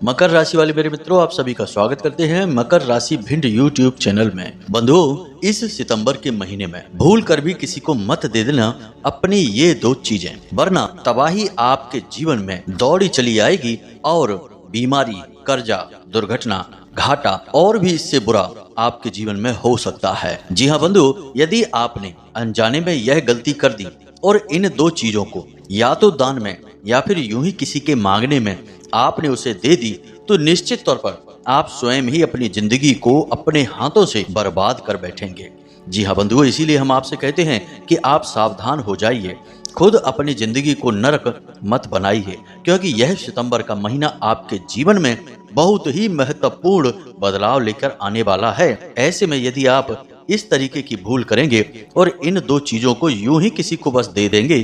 मकर राशि वाले मेरे मित्रों, आप सभी का स्वागत करते हैं मकर राशि भिंड यूट्यूब चैनल में। बंधुओं, इस सितंबर के महीने में भूल कर भी किसी को मत दे देना अपनी ये दो चीजें, वरना तबाही आपके जीवन में दौड़ी चली आएगी और बीमारी, कर्जा, दुर्घटना, घाटा और भी इससे बुरा आपके जीवन में हो सकता है। जी हाँ बंधु, यदि आपने अनजाने में यह गलती कर दी और इन दो चीजों को या तो दान में या फिर यूं ही किसी के मांगने में आपने उसे दे दी, तो निश्चित तौर पर आप स्वयं ही अपनी जिंदगी को अपने हाथों से बर्बाद कर बैठेंगे। जी हाँ बंधुओं, इसीलिए हम आपसे कहते हैं कि आप सावधान हो जाइए, खुद अपनी जिंदगी को नरक मत बनाइए, क्योंकि यह सितंबर का महीना आपके जीवन में बहुत ही महत्वपूर्ण बदलाव लेकर आने वाला है। ऐसे में यदि आप इस तरीके की भूल करेंगे और इन दो चीजों को यूं ही किसी को बस दे देंगे,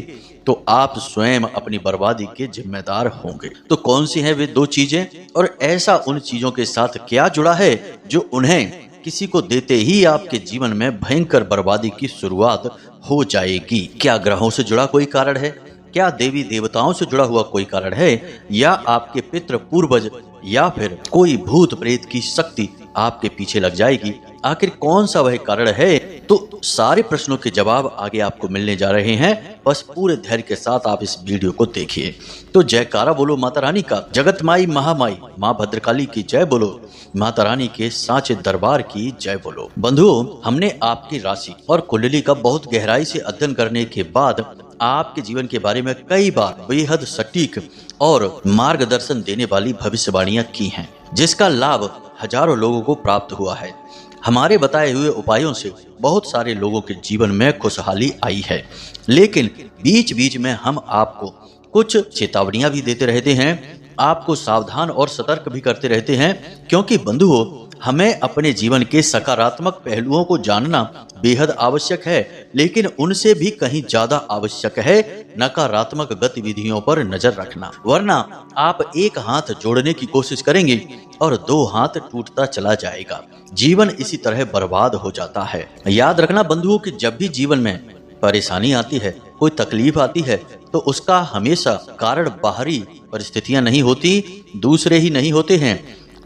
तो आप स्वयं अपनी बर्बादी के जिम्मेदार होंगे। तो कौन सी हैं वे दो चीजें और ऐसा उन चीजों के साथ क्या जुड़ा है जो उन्हें किसी को देते ही आपके जीवन में भयंकर बर्बादी की शुरुआत हो जाएगी? क्या ग्रहों से जुड़ा कोई कारण है? क्या देवी देवताओं से जुड़ा हुआ कोई कारण है? या आपके पितृ पूर्वज या फिर कोई भूत प्रेत की शक्ति आपके पीछे लग जाएगी? आखिर कौन सा वह कारण है? तो सारे प्रश्नों के जवाब आगे आपको मिलने जा रहे हैं। बस पूरे धैर्य के साथ आप इस वीडियो को देखिए। तो जयकारा बोलो माता रानी का, जगत माई महामाई माँ भद्रकाली की जय बोलो, माता रानी के सांचे दरबार की जय बोलो। बंधुओं, हमने आपकी राशि और कुंडली का बहुत गहराई से अध्ययन करने के बाद आपके जीवन के बारे में कई बार बेहद सटीक और मार्गदर्शन देने वाली भविष्यवाणियां की हैं, जिसका लाभ हजारों लोगों को प्राप्त हुआ है। हमारे बताए हुए उपायों से बहुत सारे लोगों के जीवन में खुशहाली आई है, लेकिन बीच बीच में हम आपको कुछ चेतावनियां भी देते रहते हैं, आपको सावधान और सतर्क भी करते रहते हैं, क्योंकि बंधुओं, हमें अपने जीवन के सकारात्मक पहलुओं को जानना बेहद आवश्यक है, लेकिन उनसे भी कहीं ज्यादा आवश्यक है नकारात्मक गतिविधियों पर नजर रखना, वरना आप एक हाथ जोड़ने की कोशिश करेंगे और दो हाथ टूटता चला जाएगा। जीवन इसी तरह बर्बाद हो जाता है। याद रखना बंधुओं कि जब भी जीवन में परेशानी आती है, कोई तकलीफ आती है, तो उसका हमेशा कारण बाहरी परिस्थितियां नहीं होती, दूसरे ही नहीं होते हैं।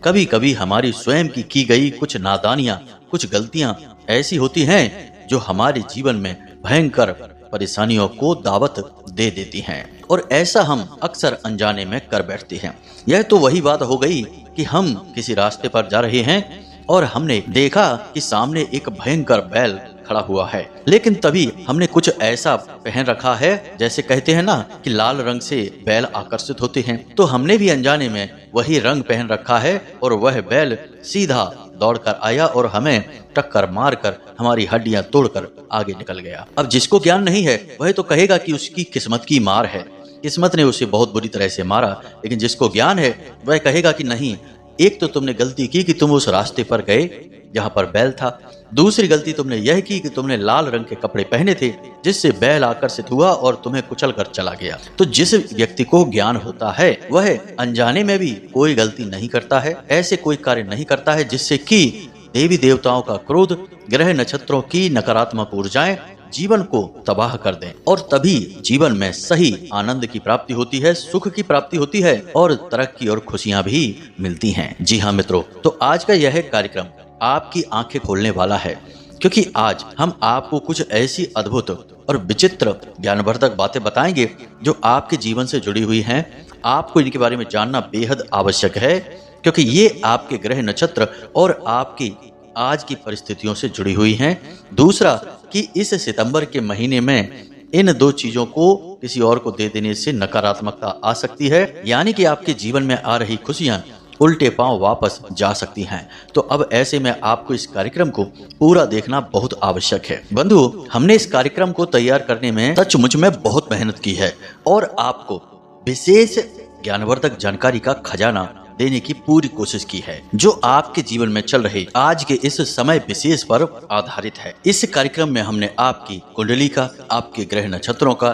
कभी कभी हमारी स्वयं की गई कुछ नादानियां, कुछ गलतियां ऐसी होती हैं जो हमारे जीवन में भयंकर परेशानियों को दावत दे देती हैं, और ऐसा हम अक्सर अनजाने में कर बैठते हैं। यह तो वही बात हो गई कि हम किसी रास्ते पर जा रहे हैं और हमने देखा कि सामने एक भयंकर बैल खड़ा हुआ है, लेकिन तभी हमने कुछ ऐसा पहन रखा है, जैसे कहते हैं ना कि लाल रंग से बैल आकर्षित होते हैं, तो हमने भी अनजाने में वही रंग पहन रखा है और वह बैल सीधा दौड़कर आया और हमें टक्कर मारकर हमारी हड्डियां तोड़कर आगे निकल गया। अब जिसको ज्ञान नहीं है वह तो कहेगा कि उसकी किस्मत की मार है, किस्मत ने उसे बहुत बुरी तरह से मारा, लेकिन जिसको ज्ञान है वह कहेगा कि नहीं, एक तो तुमने गलती की कि तुम उस रास्ते पर गए जहां पर बैल था, दूसरी गलती तुमने यह की कि तुमने लाल रंग के कपड़े पहने थे, जिससे बैल आकर्षित हुआ और तुम्हें कुचल कर चला गया। तो जिस व्यक्ति को ज्ञान होता है वह अनजाने में भी कोई गलती नहीं करता है, ऐसे कोई कार्य नहीं करता है जिससे कि देवी देवताओं का क्रोध, ग्रह नक्षत्रों की नकारात्मक ऊर्जाएं जीवन को तबाह कर दें, और तभी जीवन में सही आनंद की प्राप्ति होती है, सुख की प्राप्ति होती है और तरक्की और खुशियां भी मिलती हैं। जी हाँ मित्रों, तो आज का यह कार्यक्रम आपकी आंखें खोलने वाला है, क्योंकि आज हम आपको कुछ ऐसी अद्भुत और विचित्र ज्ञानवर्धक बातें बताएंगे जो आपके जीवन से जुड़ी हुई हैं। आपको इनके बारे में जानना बेहद आवश्यक है, क्योंकि ये आपके ग्रह नक्षत्र और आपकी आज की परिस्थितियों से जुड़ी हुई हैं। दूसरा कि इस सितंबर के महीने में इन दो चीजों को किसी और को दे देने से नकारात्मकता आ सकती है, यानी कि आपके जीवन में आ रही खुशियां उल्टे पांव वापस जा सकती हैं। तो अब ऐसे में आपको इस कार्यक्रम को पूरा देखना बहुत आवश्यक है। बंधु, हमने इस कार्यक्रम को तैयार करने में सचमुच में बहुत मेहनत की है और आपको विशेष ज्ञानवर्धक जानकारी का खजाना देने की पूरी कोशिश की है, जो आपके जीवन में चल रहे आज के इस समय विशेष पर आधारित है। इस कार्यक्रम में हमने आपकी कुंडली का, आपके ग्रह नक्षत्रों का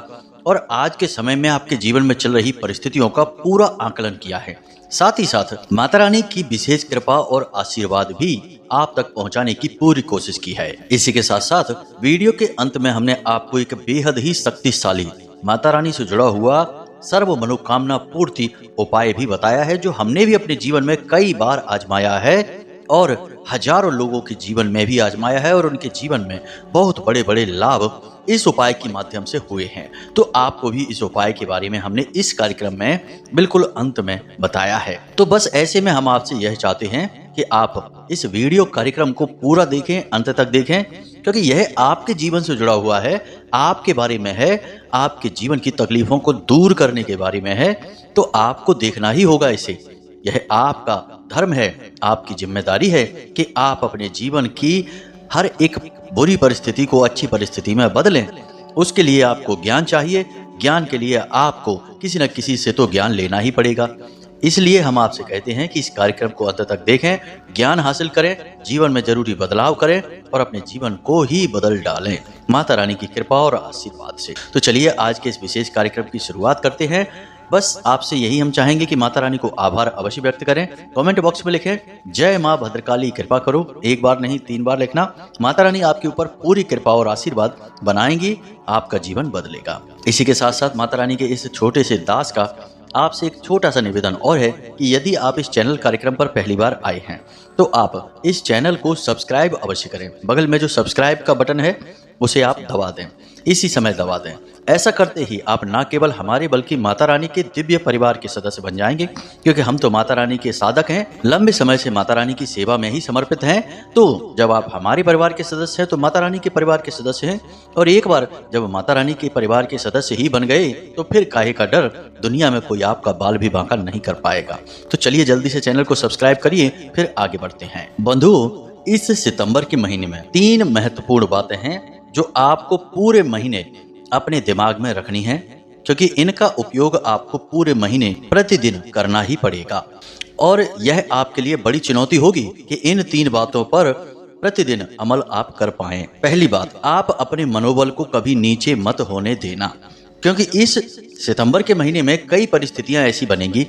और आज के समय में आपके जीवन में चल रही परिस्थितियों का पूरा आकलन किया है। साथ ही साथ माता रानी की विशेष कृपा और आशीर्वाद भी आप तक पहुंचाने की पूरी कोशिश की है। इसी के साथ साथ वीडियो के अंत में हमने आपको एक बेहद ही शक्तिशाली माता रानी से जुड़ा हुआ सर्व मनोकामना पूर्ति उपाय भी बताया है, जो हमने भी अपने जीवन में कई बार आजमाया है और हजारों लोगों के जीवन में भी आजमाया है और उनके जीवन में बहुत बड़े बड़े लाभ इस उपाय के माध्यम से हुए हैं। तो आपको भी इस उपाय के बारे में हमने इस कार्यक्रम में बिल्कुल अंत में बताया है। तो बस ऐसे में हम आपसे यह चाहते हैं कि आप इस वीडियो कार्यक्रम को पूरा देखें, अंत तक देखें, क्योंकि यह आपके जीवन से जुड़ा हुआ है, आपके बारे में है, आपके जीवन की तकलीफों को दूर करने के बारे में है। तो आपको देखना ही होगा इसे। यह आपका धर्म है, आपकी जिम्मेदारी है कि आप अपने जीवन की हर एक बुरी परिस्थिति को अच्छी परिस्थिति में बदलें। उसके लिए आपको ज्ञान चाहिए। ज्ञान के लिए आपको किसी न किसी से तो ज्ञान लेना ही पड़ेगा। इसलिए हम आपसे कहते हैं कि इस कार्यक्रम को अंत तक देखें, ज्ञान हासिल करें, जीवन में जरूरी बदलाव करें और अपने जीवन को ही बदल डालें माता रानी की कृपा और आशीर्वाद से। तो चलिए आज के इस विशेष कार्यक्रम की शुरुआत करते हैं। बस आपसे यही हम चाहेंगे कि माता रानी को आभार अवश्य व्यक्त करें। कमेंट बॉक्स में लिखें जय माँ भद्रकाली कृपा करो। एक बार नहीं 3 बार लिखना। माता रानी आपके ऊपर पूरी कृपा और आशीर्वाद बनाएंगी, आपका जीवन बदलेगा। इसी के साथ साथ माता रानी के इस छोटे से दास का आपसे एक छोटा सा निवेदन और है कि यदि आप इस चैनल कार्यक्रम पर पहली बार आए हैं तो आप इस चैनल को सब्सक्राइब अवश्य करें। बगल में जो सब्सक्राइब का बटन है उसे आप दबा दें, इसी समय दबा दें। ऐसा करते ही आप न केवल हमारे बल्कि माता रानी के दिव्य परिवार के सदस्य बन जाएंगे, क्योंकि हम तो माता रानी के साधक हैं, लंबे समय से माता रानी की सेवा में ही समर्पित हैं। तो जब आप हमारे परिवार के सदस्य हैं तो माता रानी के परिवार के सदस्य हैं, और एक बार जब माता रानी के परिवार के सदस्य ही बन गए तो फिर काहे का डर, दुनिया में कोई आपका बाल भी बांका नहीं कर पाएगा। तो चलिए जल्दी से चैनल को सब्सक्राइब करिए, फिर आगे बढ़ते हैं। बंधु, इस सितंबर के महीने में 3 महत्वपूर्ण बातें हैं जो आपको पूरे महीने अपने दिमाग में रखनी है, क्योंकि इनका उपयोग आपको पूरे महीने प्रतिदिन करना ही पड़ेगा। और यह आपके लिए बड़ी चुनौती होगी कि इन 3 बातों पर प्रतिदिन अमल आप कर पाएं। पहली बात, आप अपने मनोबल को कभी नीचे मत होने देना, क्योंकि इस सितंबर के महीने में कई परिस्थितियां ऐसी बनेंगी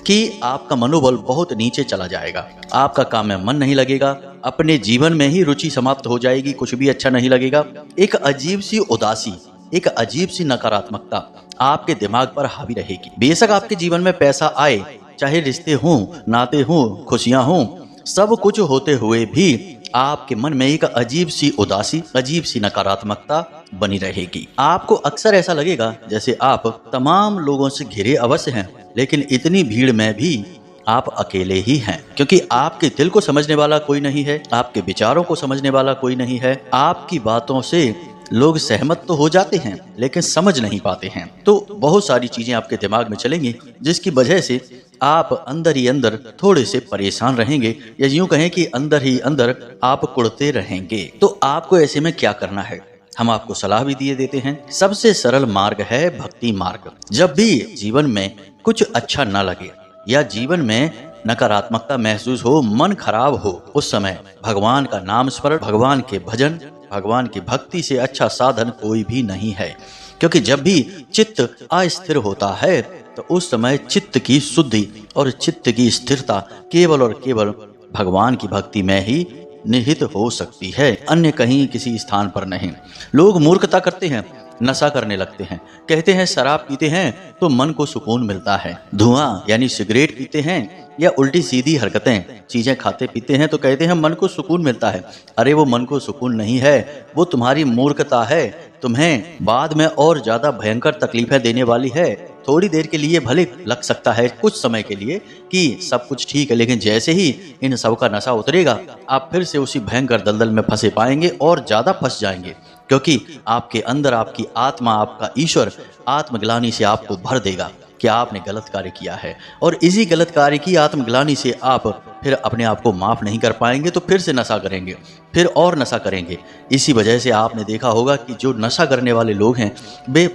कि आपका मनोबल बहुत नीचे चला जाएगा। आपका काम में मन नहीं लगेगा, अपने जीवन में ही रुचि समाप्त हो जाएगी, कुछ भी अच्छा नहीं लगेगा। एक अजीब सी उदासी, एक अजीब सी नकारात्मकता आपके दिमाग पर हावी रहेगी। बेशक आपके जीवन में पैसा आए, चाहे रिश्ते हों, नाते हों, खुशियां हों, सब कुछ होते हुए भी आपके मन में एक अजीब सी उदासी, अजीब सी नकारात्मकता बनी रहेगी। आपको अक्सर ऐसा लगेगा जैसे आप तमाम लोगों से घिरे अवश्य हैं, लेकिन इतनी भीड़ में भी आप अकेले ही हैं, क्योंकि आपके दिल को समझने वाला कोई नहीं है, आपके विचारों को समझने वाला कोई नहीं है। आपकी बातों से लोग सहमत तो हो जाते हैं लेकिन समझ नहीं पाते हैं। तो बहुत सारी चीजें आपके दिमाग में चलेंगी, जिसकी वजह से आप अंदर ही अंदर थोड़े से परेशान रहेंगे, या यूं कहें कि अंदर ही अंदर आप कुढ़ते रहेंगे। तो आपको ऐसे में क्या करना है, हम आपको सलाह भी दिए देते हैं। सबसे सरल मार्ग है भक्ति मार्ग। जब भी जीवन में कुछ अच्छा ना लगे या जीवन में नकारात्मकता महसूस हो, मन खराब हो, उस समय भगवान का नाम स्मरण, भगवान के भजन, भगवान की भक्ति से अच्छा साधन कोई भी नहीं है। क्योंकि जब भी चित्त अस्थिर होता है तो उस समय चित्त की शुद्धि और चित्त की स्थिरता केवल और केवल भगवान की भक्ति में ही निहित हो सकती है, अन्य कहीं किसी स्थान पर नहीं। लोग मूर्खता करते हैं, नशा करने लगते हैं, कहते हैं शराब पीते हैं तो मन को सुकून मिलता है, धुआं यानी सिगरेट पीते हैं या उल्टी सीधी हरकतें चीजें खाते पीते हैं तो कहते हैं मन को सुकून मिलता है। अरे वो मन को सुकून नहीं है, वो तुम्हारी मूर्खता है, तुम्हें बाद में और ज्यादा भयंकर तकलीफें देने वाली है। थोड़ी देर के लिए भले लग सकता है, कुछ समय के लिए, कि सब कुछ ठीक है, लेकिन जैसे ही इन सब का नशा उतरेगा आप फिर से उसी भयंकर दलदल में फंसे पाएंगे और ज्यादा फंस जाएंगे, क्योंकि आपके अंदर आपकी आत्मा, आपका ईश्वर आत्मग्लानि से आपको भर देगा कि आपने गलत कार्य किया है, और इसी गलत कार्य की आत्मग्लानि से आप फिर अपने आप को माफ नहीं कर पाएंगे, तो फिर से नशा करेंगे, फिर और नशा करेंगे। इसी वजह से आपने देखा होगा कि जो नशा करने वाले लोग हैं वे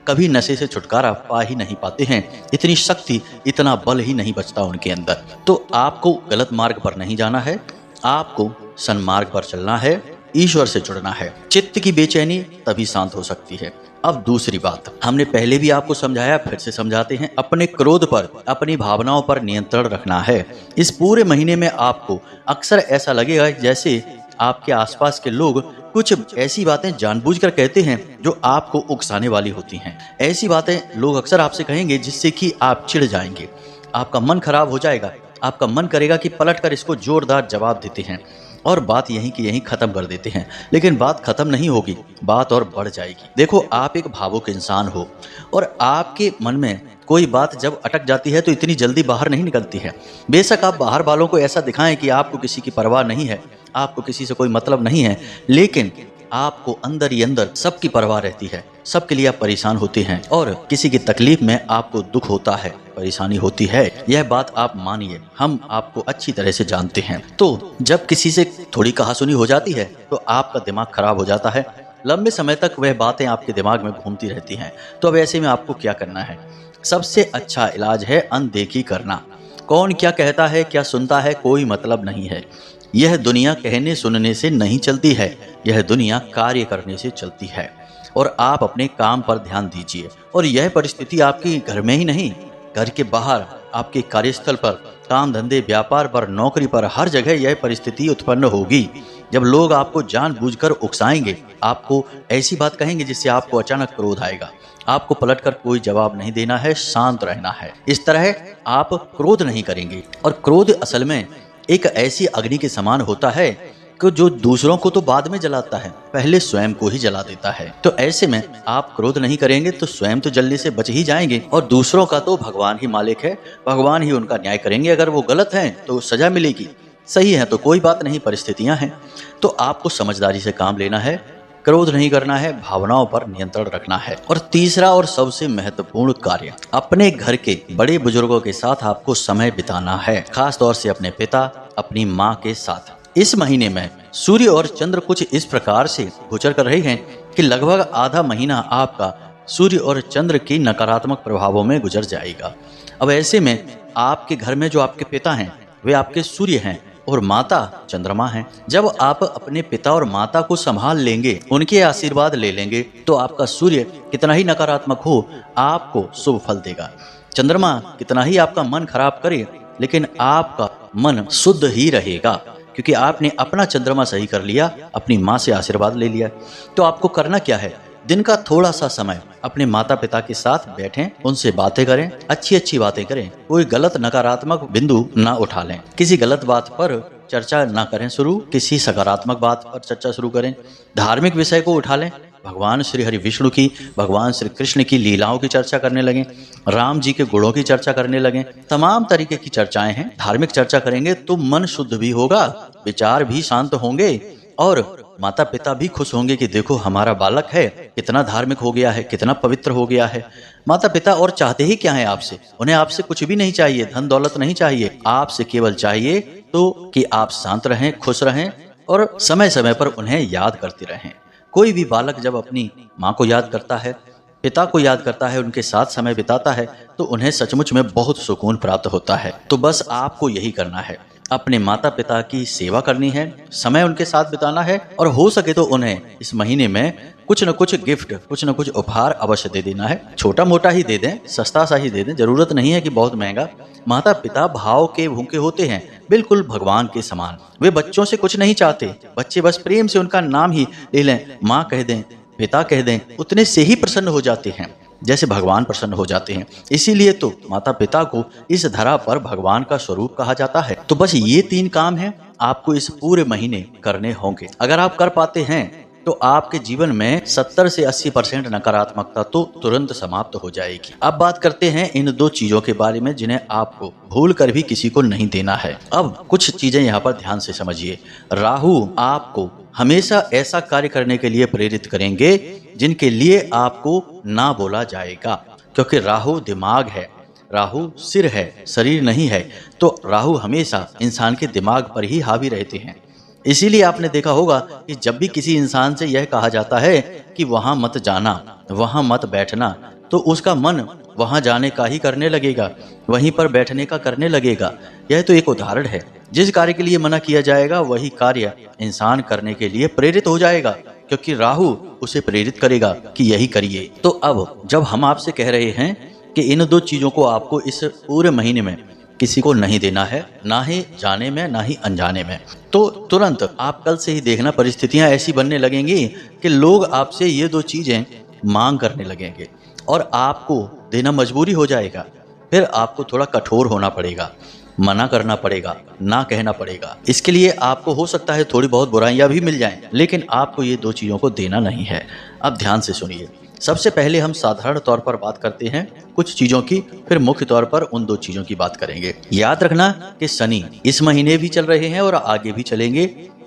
कभी नशे से छुटकारा पा ही नहीं पाते हैं, इतनी शक्ति, इतना बल ही नहीं बचता उनके अंदर। तो आपको गलत मार्ग पर नहीं जाना है, आपको सन्मार्ग पर चलना है, ईश्वर से जुड़ना है। चित्त की बेचैनी तभी शांत हो सकती है। अब दूसरी बात, हमने पहले भी आपको समझाया, फिर से समझाते हैं, अपने क्रोध पर, अपनी भावनाओं पर नियंत्रण रखना है। इस पूरे महीने में आपको अक्सर ऐसा लगेगा जैसे आपके आसपास के लोग कुछ ऐसी बातें जानबूझकर कहते हैं जो आपको उकसाने वाली होती हैं। ऐसी बातें लोग अक्सर आपसे कहेंगे जिससे कि आप चिढ़ जाएंगे, आपका मन खराब हो जाएगा, आपका मन करेगा कि पलटकर इसको जोरदार जवाब देते हैं और बात यहीं की यहीं खत्म कर देते हैं। लेकिन बात खत्म नहीं होगी, बात और बढ़ जाएगी। देखो, आप एक भावुक इंसान हो और आपके मन में कोई बात जब अटक जाती है तो इतनी जल्दी बाहर नहीं निकलती है। बेशक आप बाहर वालों को ऐसा दिखाएं कि आपको किसी की परवाह नहीं है, आपको किसी से कोई मतलब नहीं है, लेकिन आपको अंदर ही अंदर सबकी परवाह रहती है, सबके लिए आप परेशान होते हैं और किसी की तकलीफ में आपको दुख होता है, परेशानी होती है। यह बात आप मानिए, हम आपको अच्छी तरह से जानते हैं। तो जब किसी से थोड़ी कहासुनी हो जाती है तो आपका दिमाग खराब हो जाता है, लंबे समय तक वह बातें आपके दिमाग में घूमती रहती हैं। तो अब ऐसे में आपको क्या करना है? सबसे अच्छा इलाज है अनदेखी करना। कौन क्या कहता है, क्या सुनता है, कोई मतलब नहीं है। यह दुनिया कहने सुनने से नहीं चलती है, यह दुनिया कार्य करने से चलती है। और आप अपने काम पर ध्यान दीजिए। और यह परिस्थिति आपकी घर में ही नहीं, घर के बाहर, आपके कार्यस्थल पर, काम धंधे, व्यापार पर, नौकरी पर, हर जगह यह परिस्थिति उत्पन्न होगी। जब लोग आपको जानबूझकर उकसाएंगे, आपको ऐसी बात कहेंगे जिससे आपको अचानक क्रोध आएगा। आपको पलटकर कोई जवाब नहीं देना है, शांत रहना है। इस तरह आप क्रोध नहीं करेंगे। और क्रोध असल में एक ऐसी अग्नि के समान होता है कि जो दूसरों को तो बाद में जलाता है, पहले स्वयं को ही जला देता है। तो ऐसे में आप क्रोध नहीं करेंगे तो स्वयं तो जलने से बच ही जाएंगे और दूसरों का तो भगवान ही मालिक है, भगवान ही उनका न्याय करेंगे। अगर वो गलत हैं तो सजा मिलेगी, सही है तो कोई बात नहीं, परिस्थितियां हैं। तो आपको समझदारी से काम लेना है, क्रोध नहीं करना है, भावनाओं पर नियंत्रण रखना है। और तीसरा और सबसे महत्वपूर्ण कार्य, अपने घर के बड़े बुजुर्गों के साथ आपको समय बिताना है, खास तौर से अपने पिता, अपनी माँ के साथ। इस महीने में सूर्य और चंद्र कुछ इस प्रकार से गोचर कर रहे हैं कि लगभग आधा महीना आपका सूर्य और चंद्र की नकारात्मक प्रभावों में गुजर जाएगा। अब ऐसे में आपके घर में जो आपके पिता हैं वे आपके सूर्य हैं और माता चंद्रमा है। जब आप अपने पिता और माता को संभाल लेंगे, उनके आशीर्वाद ले लेंगे, तो आपका सूर्य कितना ही नकारात्मक हो, आपको शुभ फल देगा। चंद्रमा कितना ही आपका मन खराब करे, लेकिन आपका मन शुद्ध ही रहेगा, क्योंकि आपने अपना चंद्रमा सही कर लिया, अपनी माँ से आशीर्वाद ले लिया। तो आपको करना क्या है? दिन का थोड़ा सा समय अपने माता पिता के साथ बैठें, उनसे बातें करें, अच्छी अच्छी बातें करें, कोई गलत नकारात्मक बिंदु ना उठा लें, किसी गलत बात पर चर्चा ना करें शुरू, किसी सकारात्मक बात पर चर्चा शुरू करें, धार्मिक विषय को उठा लें, भगवान श्री हरि विष्णु की, भगवान श्री कृष्ण की लीलाओं की चर्चा करने लगें, राम जी के गुणों की चर्चा करने लगें। तमाम तरीके की चर्चाएं हैं। धार्मिक चर्चा करेंगे तो मन शुद्ध भी होगा, विचार भी शांत होंगे और माता पिता भी खुश होंगे कि देखो हमारा बालक है कितना धार्मिक हो गया है, कितना पवित्र हो गया है। माता पिता और चाहते ही क्या है आपसे? उन्हें आपसे कुछ भी नहीं चाहिए, धन दौलत नहीं चाहिए, आपसे केवल चाहिए तो कि आप शांत रहें, खुश रहें और समय समय पर उन्हें याद करते रहें। कोई भी बालक जब अपनी माँ को याद करता है, पिता को याद करता है, उनके साथ समय बिताता है, तो उन्हें सचमुच में बहुत सुकून प्राप्त होता है। तो बस आपको यही करना है, अपने माता पिता की सेवा करनी है, समय उनके साथ बिताना है और हो सके तो उन्हें इस महीने में कुछ न कुछ गिफ्ट, कुछ न कुछ उपहार अवश्य दे देना है। छोटा मोटा ही दे दें, सस्ता सा ही दे दें, जरूरत नहीं है कि बहुत महंगा। माता पिता भाव के भूखे होते हैं, बिल्कुल भगवान के समान। वे बच्चों से कुछ नहीं चाहते, बच्चे बस प्रेम से उनका नाम ही ले लें, माँ कह दें, पिता कह दें, उतने से ही प्रसन्न हो जाते हैं जैसे भगवान प्रसन्न हो जाते हैं। इसीलिए तो माता पिता को इस धरा पर भगवान का स्वरूप कहा जाता है। तो बस ये 3 काम हैं आपको इस पूरे महीने करने होंगे। अगर आप कर पाते हैं तो आपके जीवन में 70 से 80% नकारात्मकता तो तुरंत समाप्त हो जाएगी। अब बात करते हैं इन 2 चीजों के बारे में जिन्हें आपको भूल कर भी किसी को नहीं देना है। अब कुछ चीजें यहाँ पर ध्यान से समझिए। राहु आपको हमेशा ऐसा कार्य करने के लिए प्रेरित करेंगे जिनके लिए आपको ना बोला जाएगा, क्योंकि राहु दिमाग है, राहु सिर है, शरीर नहीं है। तो राहु हमेशा इंसान के दिमाग पर ही हावी रहते हैं। इसीलिए आपने देखा होगा कि जब भी किसी इंसान से यह कहा जाता है कि वहां मत जाना, वहां मत बैठना, तो उसका मन वहां जाने का ही करने लगेगा, वहीं पर बैठने का करने लगेगा। यह तो एक उदाहरण है। जिस कार्य के लिए मना किया जाएगा वही कार्य इंसान करने के लिए प्रेरित हो जाएगा, क्योंकि राहु उसे प्रेरित करेगा कि यही करिए। तो अब जब हम आपसे कह रहे हैं कि इन 2 चीजों को आपको इस पूरे महीने में किसी को नहीं देना है, ना ही जाने में ना ही अनजाने में। तो तुरंत आप कल से ही देखना परिस्थितियां ऐसी बनने लगेंगी कि लोग आपसे ये 2 चीजें मांग करने लगेंगे और आपको देना मजबूरी हो जाएगा। फिर आपको थोड़ा कठोर होना पड़ेगा, मना करना पड़ेगा, ना कहना पड़ेगा। इसके लिए आपको हो सकता है थोड़ी बहुत बुराइयां भी मिल जाएं, लेकिन आपको ये 2 चीज़ों को देना नहीं है। अब ध्यान से सुनिए। सबसे पहले हम साधारण तौर पर बात करते हैं कुछ चीज़ों की, फिर मुख्य तौर पर उन 2 चीज़ों की बात करेंगे। याद रखना कि शनि इस महीने भी चल रहे हैं और आगे भी चलेंगे,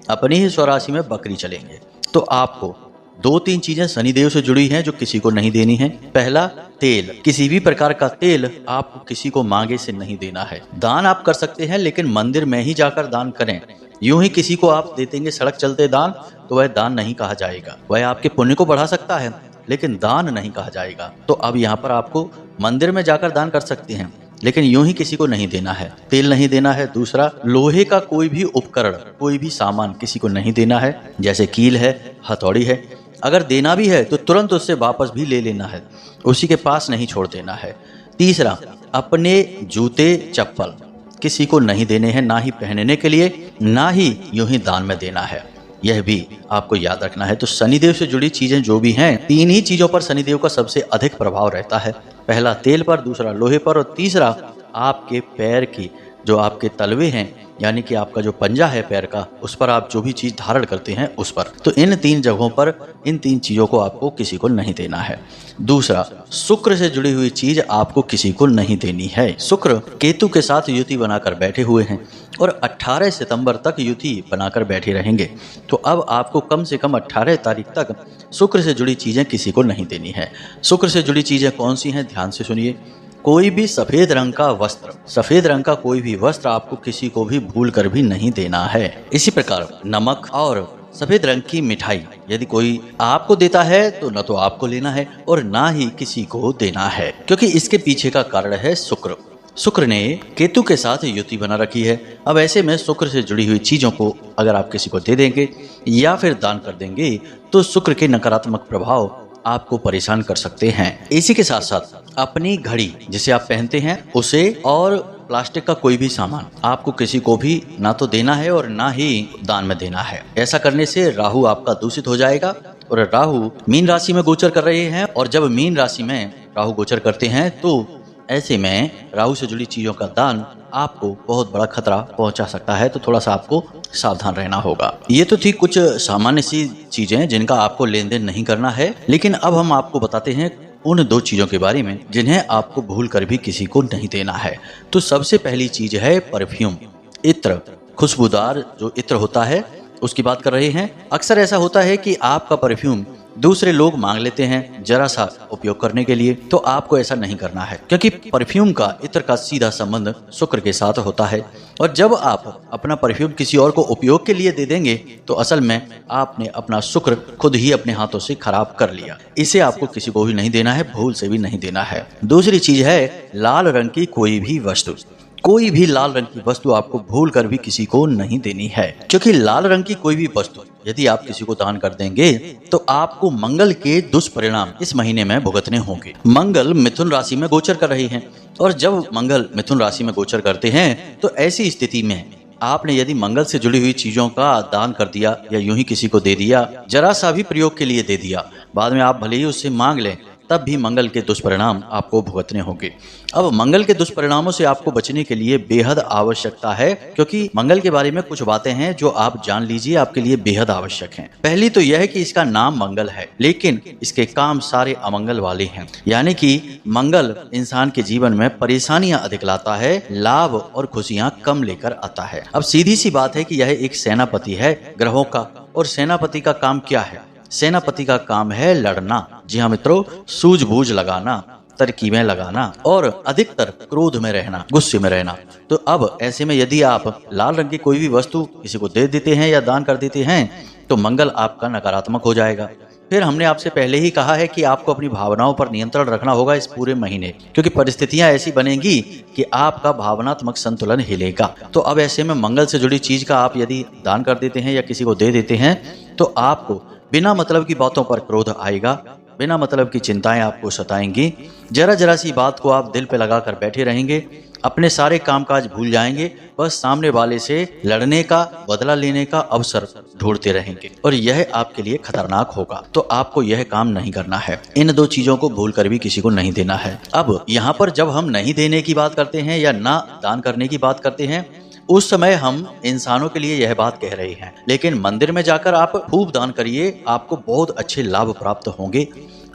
अपनी ही स्वराशि में बकरी चलेंगे। तो आपको 2-3 चीजें शनिदेव से जुड़ी हैं जो किसी को नहीं देनी है। पहला, तेल। किसी भी प्रकार का तेल आपको किसी को मांगे से नहीं देना है। दान आप कर सकते हैं, लेकिन मंदिर में ही जाकर दान करें। यूं ही किसी को आप दे देंगे सड़क चलते दान, तो वह दान नहीं कहा जाएगा। वह आपके पुण्य को बढ़ा सकता है, लेकिन दान नहीं कहा जाएगा। तो अब यहाँ पर आपको मंदिर में जाकर दान कर सकते हैं, लेकिन यूं ही किसी को नहीं देना है। तेल नहीं देना है। दूसरा, लोहे का कोई भी उपकरण, कोई भी सामान किसी को नहीं देना है, जैसे कील है, हथौड़ी है। अगर देना भी है तो तुरंत उससे वापस भी ले लेना है, उसी के पास नहीं छोड़ देना है। तीसरा, अपने जूते चप्पल किसी को नहीं देने हैं, ना ही पहनने के लिए, ना ही यूं ही दान में देना है। यह भी आपको याद रखना है। तो शनिदेव से जुड़ी चीजें जो भी हैं, 3 ही चीजों पर शनिदेव का सबसे अधिक प्रभाव रहता है। पहला तेल पर, दूसरा लोहे पर, और तीसरा आपके पैर की जो आपके तलवे हैं, यानी कि आपका जो पंजा है पैर का, उस पर आप जो भी चीज धारण करते हैं उस पर। तो इन 3 जगहों पर इन 3 चीजों को आपको किसी को नहीं देना है। दूसरा, शुक्र से जुड़ी हुई चीज आपको किसी को नहीं देनी है। शुक्र केतु के साथ युति बनाकर बैठे हुए हैं और 18 सितंबर तक युति बनाकर बैठे रहेंगे। तो अब आपको कम से कम 18 तारीख तक शुक्र से जुड़ी चीजें किसी को नहीं देनी है। शुक्र से जुड़ी चीजें कौन सी हैं, ध्यान से सुनिए। कोई भी सफेद रंग का वस्त्र, सफेद रंग का कोई भी वस्त्र आपको किसी को भी भूल कर भी नहीं देना है। इसी प्रकार नमक और सफेद रंग की मिठाई यदि कोई आपको देता है तो न तो आपको लेना है और ना ही किसी को देना है, क्योंकि इसके पीछे का कारण है शुक्र। शुक्र ने केतु के साथ युति बना रखी है। अब ऐसे में शुक्र से जुड़ी हुई चीजों को अगर आप किसी को दे देंगे या फिर दान कर देंगे तो शुक्र के नकारात्मक प्रभाव आपको परेशान कर सकते हैं। इसी के साथ साथ अपनी घड़ी जिसे आप पहनते हैं उसे, और प्लास्टिक का कोई भी सामान आपको किसी को भी ना तो देना है और ना ही दान में देना है। ऐसा करने से राहु आपका दूषित हो जाएगा, और राहु मीन राशि में गोचर कर रहे हैं, और जब मीन राशि में राहु गोचर करते हैं तो ऐसे में राहु से जुड़ी चीजों का दान आपको बहुत बड़ा खतरा पहुंचा सकता है। तो थोड़ा सा आपको सावधान रहना होगा। ये तो थी कुछ सामान्य सी चीजें जिनका आपको लेन देन नहीं करना है, लेकिन अब हम आपको बताते हैं उन 2 चीजों के बारे में जिन्हें आपको भूल कर भी किसी को नहीं देना है। तो सबसे पहली चीज है परफ्यूम, इत्र, खुशबूदार जो इत्र होता है उसकी बात कर रहे हैं। अक्सर ऐसा होता है कि आपका परफ्यूम दूसरे लोग मांग लेते हैं जरा सा उपयोग करने के लिए, तो आपको ऐसा नहीं करना है, क्योंकि परफ्यूम का, इत्र का सीधा संबंध शुक्र के साथ होता है। और जब आप अपना परफ्यूम किसी और को उपयोग के लिए दे देंगे तो असल में आपने अपना शुक्र खुद ही अपने हाथों से खराब कर लिया। इसे आपको किसी को भी नहीं देना है, भूल से भी नहीं देना है। दूसरी चीज है लाल रंग की कोई भी वस्तु। कोई भी लाल रंग की वस्तु आपको भूल कर भी किसी को नहीं देनी है, क्योंकि लाल रंग की कोई भी वस्तु यदि आप किसी को दान कर देंगे तो आपको मंगल के दुष्परिणाम इस महीने में भुगतने होंगे। मंगल मिथुन राशि में गोचर कर रहे हैं, और जब मंगल मिथुन राशि में गोचर करते हैं तो ऐसी स्थिति में आपने यदि मंगल से जुड़ी हुई चीजों का दान कर दिया या यूं ही किसी को दे दिया, जरा सा भी प्रयोग के लिए दे दिया, बाद में आप भले ही उससे मांग लें, तब भी मंगल के दुष्परिणाम आपको भुगतने होंगे। अब मंगल के दुष्परिणामों से आपको बचने के लिए बेहद आवश्यकता है, क्योंकि मंगल के बारे में कुछ बातें हैं जो आप जान लीजिए, आपके लिए बेहद आवश्यक हैं। पहली तो यह है कि इसका नाम मंगल है, लेकिन इसके काम सारे अमंगल वाले हैं। यानी कि मंगल इंसान के जीवन में परेशानियां अधिक लाता है, लाभ और खुशियां कम लेकर आता है। अब सीधी सी बात है कि यह एक सेनापति है ग्रहों का, और सेनापति का काम क्या है? सेनापति का काम है लड़ना। जी हाँ मित्रों, सूझबूझ लगाना, तरकीबें लगाना और अधिकतर क्रोध में रहना, गुस्से में रहना। तो अब ऐसे में यदि आप लाल रंग की कोई भी वस्तु किसी को दे देते हैं या दान कर देते हैं तो मंगल आपका नकारात्मक हो जाएगा। फिर हमने आपसे पहले ही कहा है कि आपको अपनी भावनाओं पर नियंत्रण रखना होगा इस पूरे महीने, क्योंकि परिस्थितियां ऐसी बनेंगी कि आपका भावनात्मक संतुलन हिलेगा। तो अब ऐसे में मंगल से जुड़ी चीज का आप यदि दान कर देते हैं या किसी को दे देते हैं तो आपको बिना मतलब की बातों पर क्रोध आएगा, बिना मतलब की चिंताएं आपको सताएंगी, जरा जरा सी बात को आप दिल पे लगा कर बैठे रहेंगे, अपने सारे कामकाज भूल जाएंगे, बस सामने वाले से लड़ने का, बदला लेने का अवसर ढूंढते रहेंगे और यह आपके लिए खतरनाक होगा। तो आपको यह काम नहीं करना है। इन दो चीजों को भूल कर भी किसी को नहीं देना है। अब यहाँ पर जब हम नहीं देने की बात करते हैं या ना दान करने की बात करते हैं, उस समय हम इंसानों के लिए यह बात कह रहे हैं, लेकिन मंदिर में जाकर आप खूब दान करिए, आपको बहुत अच्छे लाभ प्राप्त होंगे।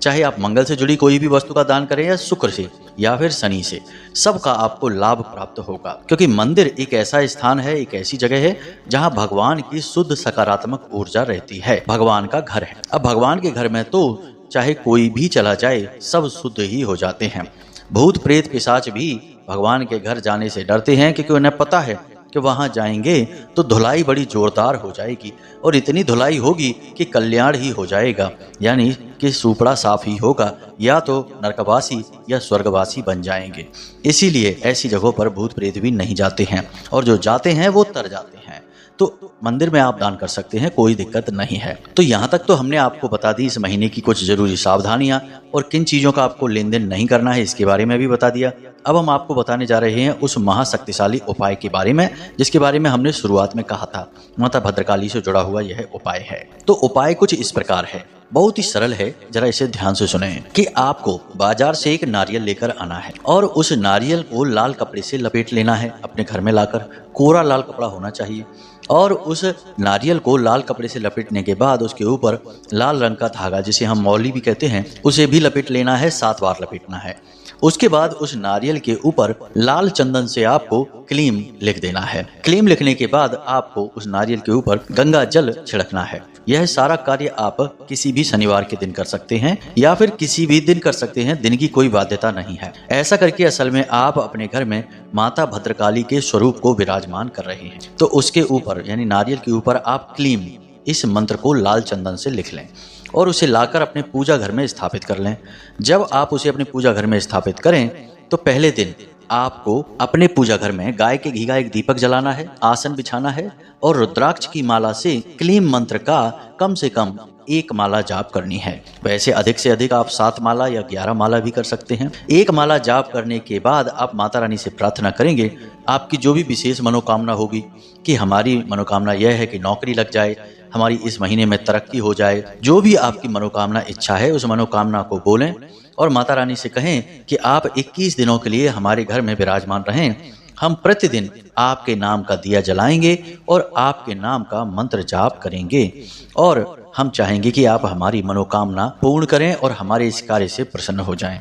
चाहे आप मंगल से जुड़ी कोई भी वस्तु का दान करें या शुक्र से या फिर शनि से, सबका आपको लाभ प्राप्त होगा। क्योंकि मंदिर एक ऐसा स्थान है, एक ऐसी जगह है जहां भगवान की शुद्ध सकारात्मक ऊर्जा रहती है, भगवान का घर है। अब भगवान के घर में तो चाहे कोई भी चला जाए सब शुद्ध ही हो जाते हैं। भूत प्रेत पिशाच भी भगवान के घर जाने से डरते हैं, क्योंकि उन्हें पता है कि वहां जाएंगे तो धुलाई बड़ी जोरदार हो जाएगी और इतनी धुलाई होगी कि कल्याण ही हो जाएगा, यानी कि सुपड़ा साफ ही होगा, या तो नरकवासी या स्वर्गवासी बन जाएंगे। इसीलिए ऐसी जगहों पर भूत प्रेत भी नहीं जाते हैं, और जो जाते हैं वो तर जाते हैं। तो मंदिर में आप दान कर सकते हैं, कोई दिक्कत नहीं है। तो यहाँ तक तो हमने आपको बता दी इस महीने की कुछ जरूरी सावधानियां, और किन चीजों का आपको लेन देन नहीं करना है इसके बारे में भी बता दिया। अब हम आपको बताने जा रहे हैं उस महाशक्तिशाली उपाय के बारे में, जिसके बारे में हमने शुरुआत में कहा था। माता भद्रकाली से जुड़ा हुआ यह उपाय है। तो उपाय कुछ इस प्रकार है, बहुत ही सरल है, जरा इसे ध्यान से सुने कि आपको बाजार से एक नारियल लेकर आना है और उस नारियल को लाल कपड़े से लपेट लेना है। अपने घर में लाकर कोरा लाल कपड़ा होना चाहिए, और उस नारियल को लाल कपड़े से लपेटने के बाद उसके ऊपर लाल रंग का धागा, जिसे हम मौली भी कहते हैं, उसे भी लपेट लेना है, 7 बार लपेटना है। उसके बाद उस नारियल के ऊपर लाल चंदन से आपको क्लीम लिख देना है। क्लीम लिखने के बाद आपको उस नारियल के ऊपर गंगा जल छिड़कना है। यह सारा कार्य आप किसी भी शनिवार के दिन कर सकते हैं या फिर किसी भी दिन कर सकते हैं, दिन की कोई बाध्यता नहीं है। ऐसा करके असल में आप अपने घर में माता भद्रकाली के स्वरूप को विराजमान कर रहे हैं। तो उसके ऊपर यानी नारियल के ऊपर आप क्लीम इस मंत्र को लाल चंदन से लिख लें और उसे लाकर अपने पूजा घर में स्थापित कर लें। जब आप उसे अपने पूजा घर में स्थापित करें तो पहले दिन आपको अपने पूजा घर में गाय के घी का एक दीपक जलाना है, आसन बिछाना है और रुद्राक्ष की माला से क्लीम मंत्र का कम से कम 1 माला जाप करनी है। वैसे अधिक से अधिक आप 7 माला या 11 माला भी कर सकते हैं। 1 माला जाप करने के बाद आप माता रानी से प्रार्थना करेंगे, आपकी जो भी विशेष मनोकामना होगी, कि हमारी मनोकामना यह है कि नौकरी लग जाए, हमारी इस महीने में तरक्की हो जाए, जो भी आपकी मनोकामना इच्छा है उस मनोकामना को बोलें और माता रानी से कहें कि आप 21 दिनों के लिए हमारे घर में विराजमान रहें। हम प्रतिदिन आपके नाम का दिया जलाएंगे और आपके नाम का मंत्र जाप करेंगे, और हम चाहेंगे कि आप हमारी मनोकामना पूर्ण करें और हमारे इस कार्य से प्रसन्न हो जाएं।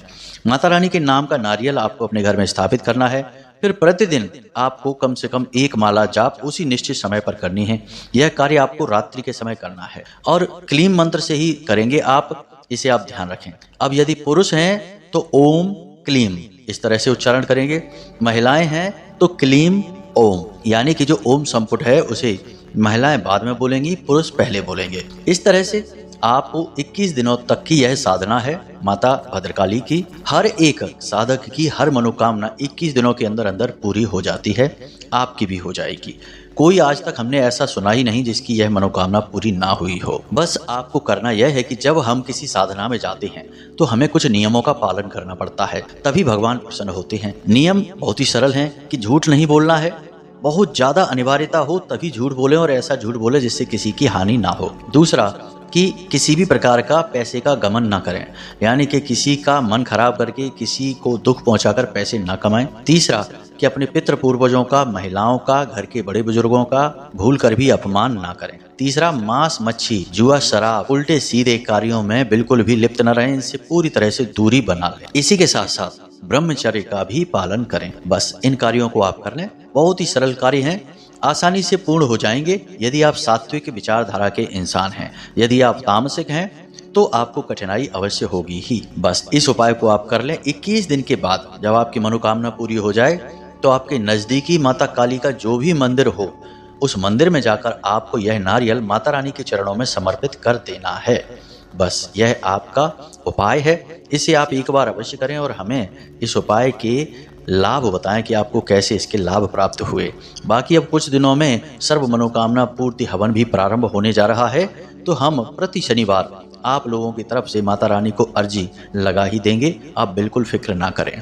माता रानी के नाम का नारियल आपको अपने घर में स्थापित करना है। फिर प्रतिदिन आपको कम से कम 1 माला जाप उसी निश्चित समय पर करनी है। यह कार्य आपको रात्रि के समय करना है और क्लीम मंत्र से ही करेंगे आप, इसे आप ध्यान रखें। अब यदि पुरुष हैं तो ओम क्लीम इस तरह से उच्चारण करेंगे, महिलाएं हैं तो क्लीम ओम, यानी कि जो ओम संपुट है उसे महिलाएं बाद में बोलेंगी, पुरुष पहले बोलेंगे। इस तरह से आपको 21 दिनों तक की यह साधना है माता भद्रकाली की। हर एक साधक की हर मनोकामना 21 दिनों के अंदर अंदर पूरी हो जाती है, आपकी भी हो जाएगी। कोई आज तक हमने ऐसा सुना ही नहीं जिसकी यह मनोकामना पूरी ना हुई हो। बस आपको करना यह है कि जब हम किसी साधना में जाते हैं तो हमें कुछ नियमों का पालन करना पड़ता है, तभी भगवान प्रसन्न होते हैं। नियम बहुत ही सरल हैं कि झूठ नहीं बोलना है, बहुत ज्यादा अनिवार्यता हो तभी झूठ बोलें और ऐसा झूठ बोले जिससे किसी की हानि ना हो। दूसरा कि किसी भी प्रकार का पैसे का गमन ना करें, यानी कि किसी का मन खराब करके किसी को दुख पहुंचाकर पैसे ना कमाएं। तीसरा कि अपने पितृ पूर्वजों का, महिलाओं का, घर के बड़े बुजुर्गों का भूल कर भी अपमान ना करें। तीसरा, मांस मच्छी, जुआ, शराब, उल्टे सीधे कार्यों में बिल्कुल भी लिप्त न रहें, इनसे पूरी तरह से दूरी बना लें। इसी के साथ साथ ब्रह्मचर्य का भी पालन करें। बस इन कार्यों को आप कर लें, बहुत ही सरल कार्य हैं, आसानी से पूर्ण हो जाएंगे यदि आप सात्विक विचारधारा के इंसान हैं। यदि आप तामसिक हैं तो आपको कठिनाई अवश्य होगी ही। बस इस उपाय को आप कर लें। 21 दिन के बाद जब आपकी मनोकामना पूरी हो जाए तो आपके नजदीकी माता काली का जो भी मंदिर हो उस मंदिर में जाकर आपको यह नारियल माता रानी के चरणों में समर्पित कर देना है। बस यह आपका उपाय है, इसे आप एक बार अवश्य करें और हमें इस उपाय के लाभ बताएं कि आपको कैसे इसके लाभ प्राप्त हुए। बाकी अब कुछ दिनों में सर्व मनोकामना पूर्ति हवन भी प्रारंभ होने जा रहा है, तो हम प्रति शनिवार आप लोगों की तरफ से माता रानी को अर्जी लगा ही देंगे, आप बिल्कुल फिक्र ना करें।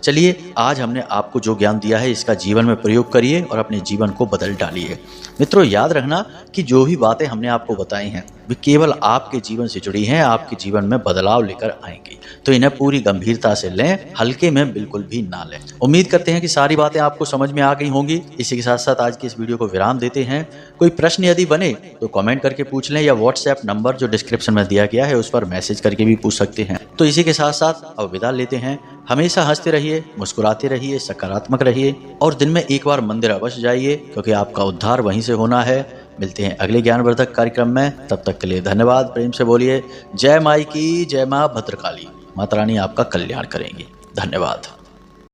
चलिए, आज हमने आपको जो ज्ञान दिया है इसका जीवन में प्रयोग करिए और अपने जीवन को बदल डालिए। मित्रों, याद रखना कि जो भी बातें हमने आपको बताई हैं वे केवल आपके जीवन से जुड़ी हैं, आपके जीवन में बदलाव लेकर आएंगी। तो इन्हें पूरी गंभीरता से लें, हल्के में बिल्कुल भी ना लें। उम्मीद करते हैं कि सारी बातें आपको समझ में आ गई होंगी। इसी के साथ साथ आज की इस वीडियो को विराम देते हैं। कोई प्रश्न यदि बने तो कमेंट करके पूछ लें या व्हाट्सएप नंबर जो डिस्क्रिप्शन में दिया गया है उस पर मैसेज करके भी पूछ सकते हैं। तो इसी के साथ साथ अब विदा लेते हैं। हमेशा हंसते रहिए, मुस्कुराते रहिए, सकारात्मक रहिए और दिन में एक बार मंदिर अवश्य जाइए, क्योंकि आपका उद्धार वहीं से होना है। मिलते हैं अगले ज्ञानवर्धक कार्यक्रम में। तब तक के लिए धन्यवाद। प्रेम से बोलिए जय माई की, जय माँ भद्रकाली। माता रानी आपका कल्याण करेंगी। धन्यवाद।